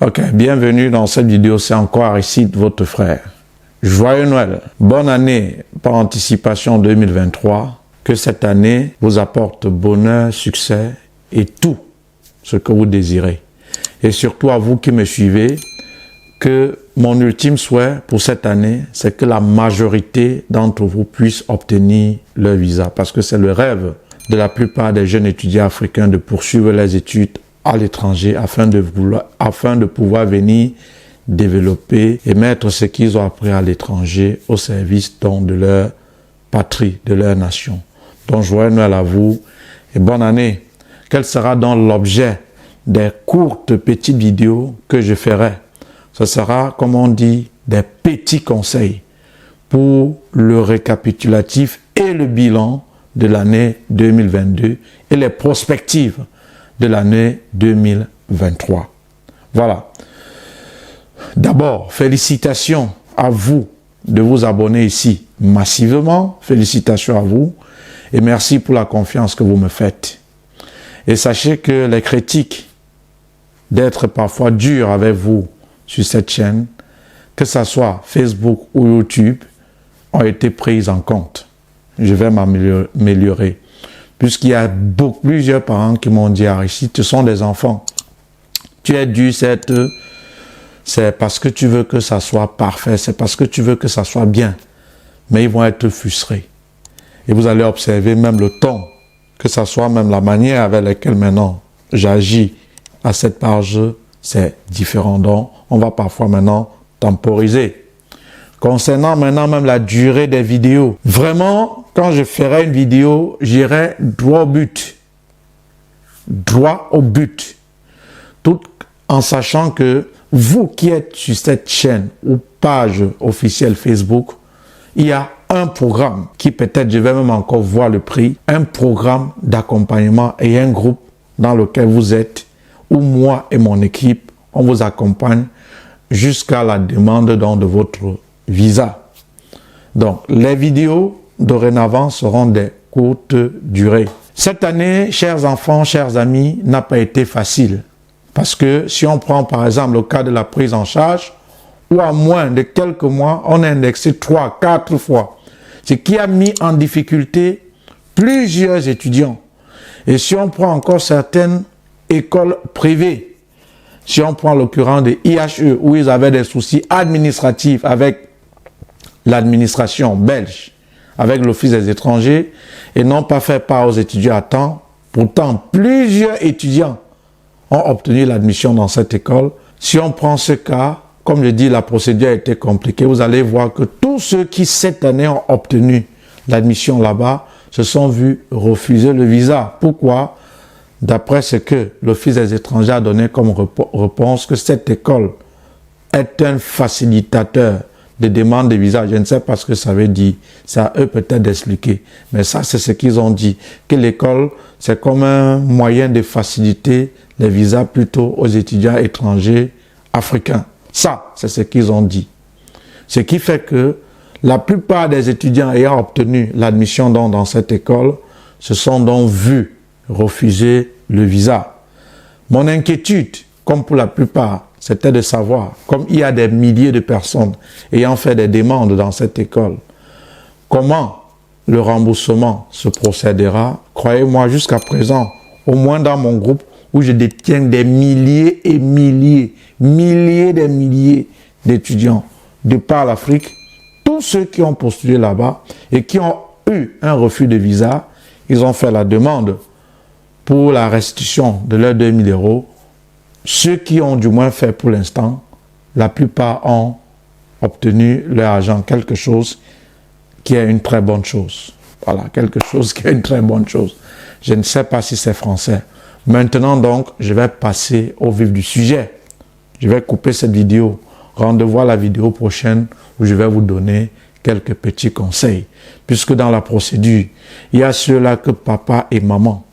Ok, bienvenue dans cette vidéo, c'est encore Aristide, votre frère. Joyeux Noël, bonne année par anticipation 2023, que cette année vous apporte bonheur, succès et tout ce que vous désirez. Et surtout à vous qui me suivez, que mon ultime souhait pour cette année, c'est que la majorité d'entre vous puissent obtenir leur visa, parce que c'est le rêve de la plupart des jeunes étudiants africains de poursuivre les études à l'étranger afin de pouvoir venir développer et mettre ce qu'ils ont appris à l'étranger au service donc de leur patrie, de leur nation. Donc joyeux Noël à vous et bonne année. Quel sera donc l'objet des courtes petites vidéos que je ferai? Ce sera, comme on dit, des petits conseils pour le récapitulatif et le bilan de l'année 2022 et les perspectives de l'année 2023. Voilà. D'abord, félicitations à vous de vous abonner ici massivement. Félicitations à vous et merci pour la confiance que vous me faites. Et sachez que les critiques d'être parfois dur avec vous sur cette chaîne, que ce soit Facebook ou YouTube, ont été prises en compte. Je vais m'améliorer. Puisqu'il y a plusieurs parents qui m'ont dit, Aristide, ce sont des enfants. Tu es dû, c'est parce que tu veux que ça soit parfait, c'est parce que tu veux que ça soit bien. Mais ils vont être frustrés. Et vous allez observer même le ton, que ça soit même la manière avec laquelle maintenant j'agis à cette page, c'est différent. Donc, on va parfois maintenant temporiser. Concernant maintenant même la durée des vidéos, vraiment, quand je ferai une vidéo, j'irai droit au but. Droit au but. Tout en sachant que vous qui êtes sur cette chaîne ou page officielle Facebook, il y a un programme qui peut-être, je vais même encore voir le prix, un programme d'accompagnement et un groupe dans lequel vous êtes, où moi et mon équipe, on vous accompagne jusqu'à la demande donc de votre visa. Donc, les vidéos dorénavant seront des courtes durées. Cette année, chers enfants, chers amis, n'a pas été facile. Parce que si on prend par exemple le cas de la prise en charge, ou à moins de quelques mois, on a indexé 3, 4 fois. Ce qui a mis en difficulté plusieurs étudiants. Et si on prend encore certaines écoles privées, si on prend l'occurrence des IHE, où ils avaient des soucis administratifs avec l'administration belge, avec l'Office des étrangers, et n'ont pas fait part aux étudiants à temps. Pourtant, plusieurs étudiants ont obtenu l'admission dans cette école. Si on prend ce cas, comme je dis, la procédure a été compliquée. Vous allez voir que tous ceux qui, cette année, ont obtenu l'admission là-bas, se sont vus refuser le visa. Pourquoi? D'après ce que l'Office des étrangers a donné comme réponse, que cette école est un facilitateur de demande de visa. Je ne sais pas ce que ça veut dire. C'est à eux peut-être d'expliquer. Mais ça, c'est ce qu'ils ont dit. Que l'école, c'est comme un moyen de faciliter les visas plutôt aux étudiants étrangers africains. Ça, c'est ce qu'ils ont dit. Ce qui fait que la plupart des étudiants ayant obtenu l'admission dans cette école se sont donc vus refuser le visa. Mon inquiétude, comme pour la plupart, c'était de savoir, comme il y a des milliers de personnes ayant fait des demandes dans cette école, comment le remboursement se procédera. Croyez-moi, jusqu'à présent, au moins dans mon groupe, où je détiens des milliers et milliers d'étudiants de par l'Afrique, tous ceux qui ont postulé là-bas et qui ont eu un refus de visa, ils ont fait la demande pour la restitution de leurs 2000 €. Ceux qui ont du moins fait pour l'instant, la plupart ont obtenu leur argent, quelque chose qui est une très bonne chose. Voilà, quelque chose qui est une très bonne chose. Je ne sais pas si c'est français. Maintenant donc, je vais passer au vif du sujet. Je vais couper cette vidéo. Rendez-vous à la vidéo prochaine où je vais vous donner quelques petits conseils. Puisque dans la procédure, il y a ceux-là que papa et maman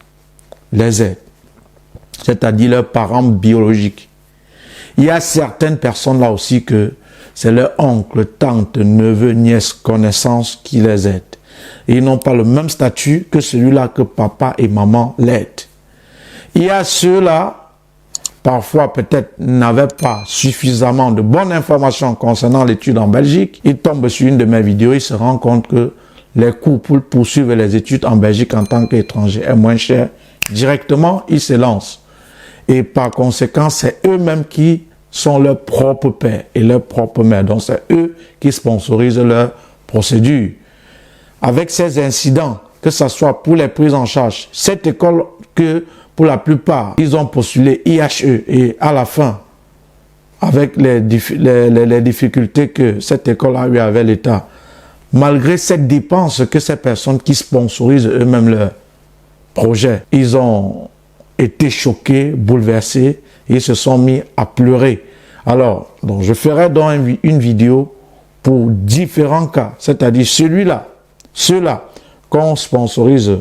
les aident, c'est-à-dire leurs parents biologiques. Il y a certaines personnes là aussi que c'est leur oncle, tante, neveu, nièce, connaissance qui les aident. Et ils n'ont pas le même statut que celui-là que papa et maman l'aident. Il y a ceux-là parfois peut-être n'avaient pas suffisamment de bonnes informations concernant l'étude en Belgique, il tombe sur une de mes vidéos, il se rend compte que les coûts pour poursuivre les études en Belgique en tant qu'étranger est moins cher. Directement, ils se lancent. Et par conséquent, c'est eux-mêmes qui sont leurs propres pères et leurs propres mères. Donc, c'est eux qui sponsorisent leur procédure. Avec ces incidents, que ce soit pour les prises en charge, cette école que, pour la plupart, ils ont postulé IHE et à la fin, avec les difficultés que cette école a eues avec l'État, malgré cette dépense que ces personnes qui sponsorisent eux-mêmes leur projet, ils ont été choqués, bouleversés, et ils se sont mis à pleurer. Alors, donc je ferai donc une vidéo pour différents cas, c'est-à-dire celui-là, ceux-là, qu'on sponsorise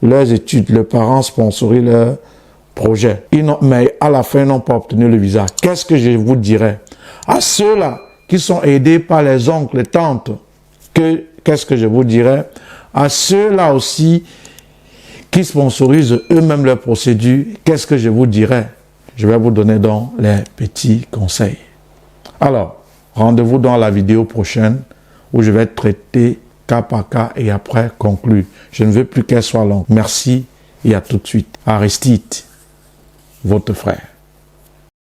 leurs études, les parents sponsorisent leurs projets, mais à la fin, ils n'ont pas obtenu le visa. Qu'est-ce que je vous dirais? À ceux-là qui sont aidés par les oncles, les tantes, qu'est-ce que je vous dirais? À ceux-là aussi qui sponsorisent eux-mêmes leurs procédures, qu'est-ce que je vous dirais? Je vais vous donner donc les petits conseils. Alors, rendez-vous dans la vidéo prochaine où je vais traiter cas par cas et après conclure. Je ne veux plus qu'elle soit longue. Merci et à tout de suite. Aristide, votre frère.